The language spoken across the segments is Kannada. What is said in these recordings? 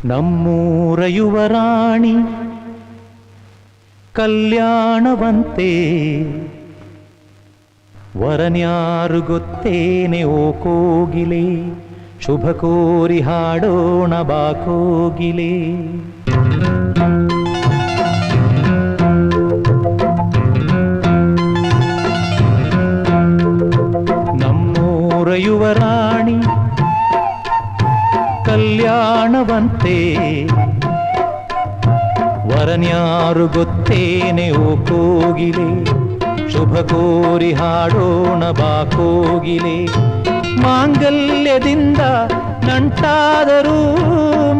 ನಮ್ಮೂರ ಯುವರಾಣಿ ಕಲ್ಯಾಣವಂತೆ ವರನ್ಯಾರು ಗೊತ್ತೇನೆ ಓ ಕೋಗಿಲೆ ಶುಭ ಕೋರಿ ಹಾಡೋಣ ಬಾ ಕೋಗಿಲೆ. ನಮ್ಮೂರ ಯುವರಾಣಿ ಕಲ್ಯಾಣವಂತೆ ವರನ್ಯಾರು ಗೊತ್ತೇನೆ ಓ ಕೋಗಿಲೆ ಶುಭ ಕೋರಿ ಹಾಡೋಣ ಬಾ ಕೋಗಿಲೆ. ಮಾಂಗಲ್ಯದಿಂದ ನಂಟಾದರೂ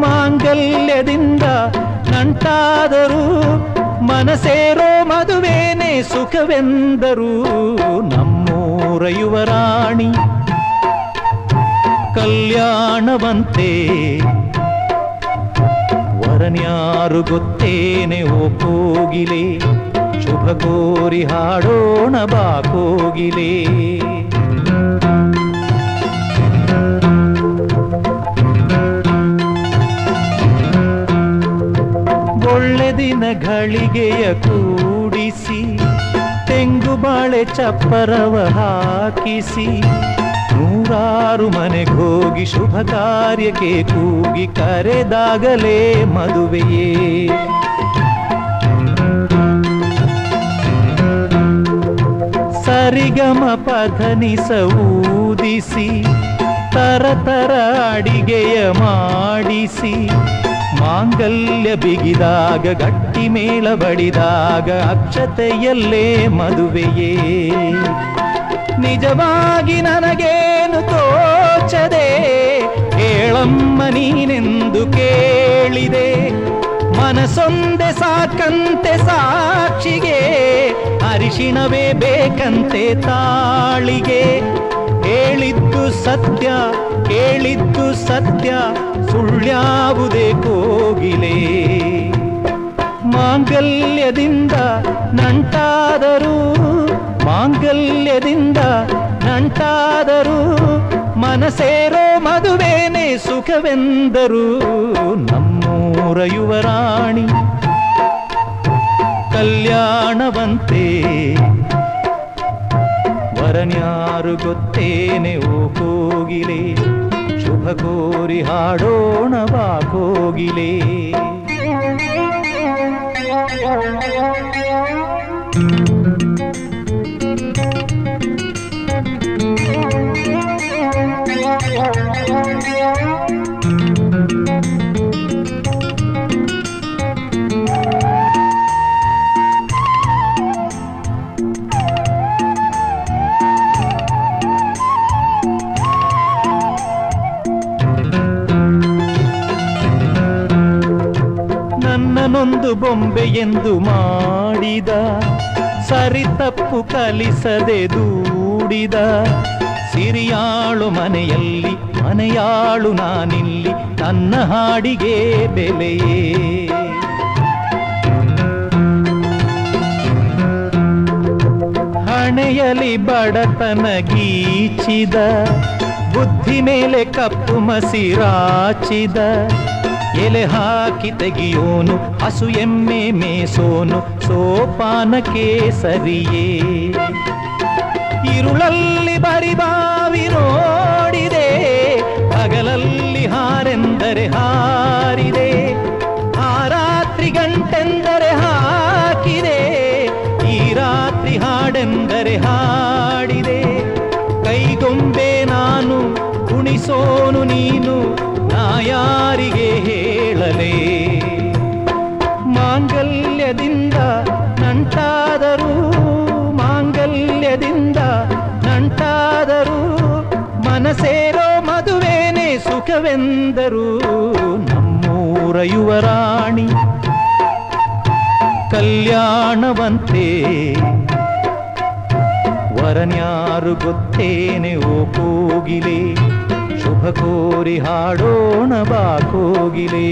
ಮಾಂಗಲ್ಯದಿಂದ ನಂಟಾದರೂ ಮನಸೇರೋ ಮದುವೇನೆ ಸುಖವೆಂದರು. ನಮ್ಮೂರ ಯುವರಾಣಿ ಕಲ್ಯಾಣವಂತೆ ವರನ್ಯಾರು ಗೊತ್ತೇನೆ ಓ ಕೋಗಿಲೆ ಶುಭ ಕೋರಿ ಹಾಡೋಣ ಬಾ ಕೋಗಿಲೆ. ಒಳ್ಳೆ ದಿನ ಘಳಿಗೆಯ ಕೂಡಿಸಿ ತೆಂಗು ಬಾಳೆ ಚಪ್ಪರವ ಹಾಕಿಸಿ ನೂರಾರು ಮನೆಗೋಗಿ ಶುಭ ಕಾರ್ಯಕ್ಕೆ ಕೂಗಿ ಕರೆದಾಗಲೇ ಮದುವೆಯೇ. ಸರಿಗಮ ಪಧನಿಸ ಊದಿಸಿ ತರತರ ಅಡಿಗೆಯ ಮಾಡಿಸಿ ಮಾಂಗಲ್ಯ ಬಿಗಿದಾಗ ಗಟ್ಟಿ ಮೇಳ ಬಡಿದಾಗ ಅಕ್ಷತೆಯಲ್ಲೇ ಮದುವೆಯೇ. ನಿಜವಾಗಿ ನನಗೇನು ತೋಚದೆ ಹೇಳಮ್ಮ ನೀನೆಂದು ಕೇಳಿದೆ. ಮನಸೊಂದೆ ಸಾಕಂತೆ ಸಾಕ್ಷಿಗೆ ಅರಿಶಿಣವೇ ಬೇಕಂತೆ ತಾಳಿಗೆ. ಹೇಳಿದ್ದು ಸತ್ಯ ಕೇಳಿದ್ದು ಸತ್ಯ ಸುಳ್ಳ್ಯಾವುದೇ ಕೋಗಿಲೆ. ಮಾಂಗಲ್ಯದಿಂದ ನಂಟಾದರೂ ಮಾಂಗಲ್ಯದಿಂದ ನಂಟಾದರೂ ಮನಸೇರೋ ಮದುವೇನೆ ಸುಖವೆಂದರು. ನಮ್ಮೂರ ಯುವರಾಣಿ ಕಲ್ಯಾಣವಂತೆ ವರನ್ಯಾರು ಗೊತ್ತೇನೆ ಓ ಕೋಗಿಲೆ ಶುಭ ಕೋರಿ ಹಾಡೋಣ ಬಾ ಕೋಗಿಲೆ. ನನ್ನನೊಂದು ಬೊಂಬೆ ಎಂದು ಮಾಡಿದ ಸರಿ ತಪ್ಪು ಕಲಿಸದೆ ದೂಡಿದ ಸಿರಿಯಾಳು ಮನೆಯಲ್ಲಿ ಮನೆಯಾಳು ನಾನಿಲ್ಲಿ ನನ್ನ ಹಾಡಿಗೆ ಬೆಲೆಯೇ. ಹಣೆಯಲಿ ಬಡತನ ಗೀಚಿದ ಬುದ್ಧಿ ಮೇಲೆ ಕಪ್ಪು ಮಸಿರಾಚಿದ ಎಲೆ ಹಾಕಿ ತೆಗಿಯೋನು ಹಸು ಎಮ್ಮೆ ಮೇಸೋನು ಸೋಪಾನಕ್ಕೆ ಸರಿಯೇ. ಇರುಳಲ್ಲಿ ಬರಿಬಾವಿ ನೋಡಿದೆ ಹಗಲಲ್ಲಿ ಹಾರೆಂದರೆ ಹಾರಿದೆ. ಆ ರಾತ್ರಿ ಗಂಟೆಂದರೆ ಹಾಕಿದೆ ಈ ರಾತ್ರಿ ಹಾಡೆಂದರೆ ಹಾಡಿದೆ. ಕೈಗೊಂಬೆ ನಾನು ಕುಣಿಸೋನು ನೀನು ನಾ ಯಾರಿಗೆ ಹೇಳಲೇ. ಮಾಂಗಲ್ಯದಿಂದ ನಂಟಾದರೂ ಮಾಂಗಲ್ಯದಿಂದ ನಂಟಾದರೂ ಮನಸೇರೋ ಮದುವೇನೆ ಸುಖವೆಂದರು. ನಮ್ಮೂರ ಯುವರಾಣಿ ಕಲ್ಯಾಣವಂತೆ ವರನ್ಯಾರು ಗೊತ್ತೇನೆ ಓ ಕೋಗಿಲೆ ಶುಭ ಕೋರಿ ಹಾಡೋಣ ಬಾ ಕೋಗಿಲೆ.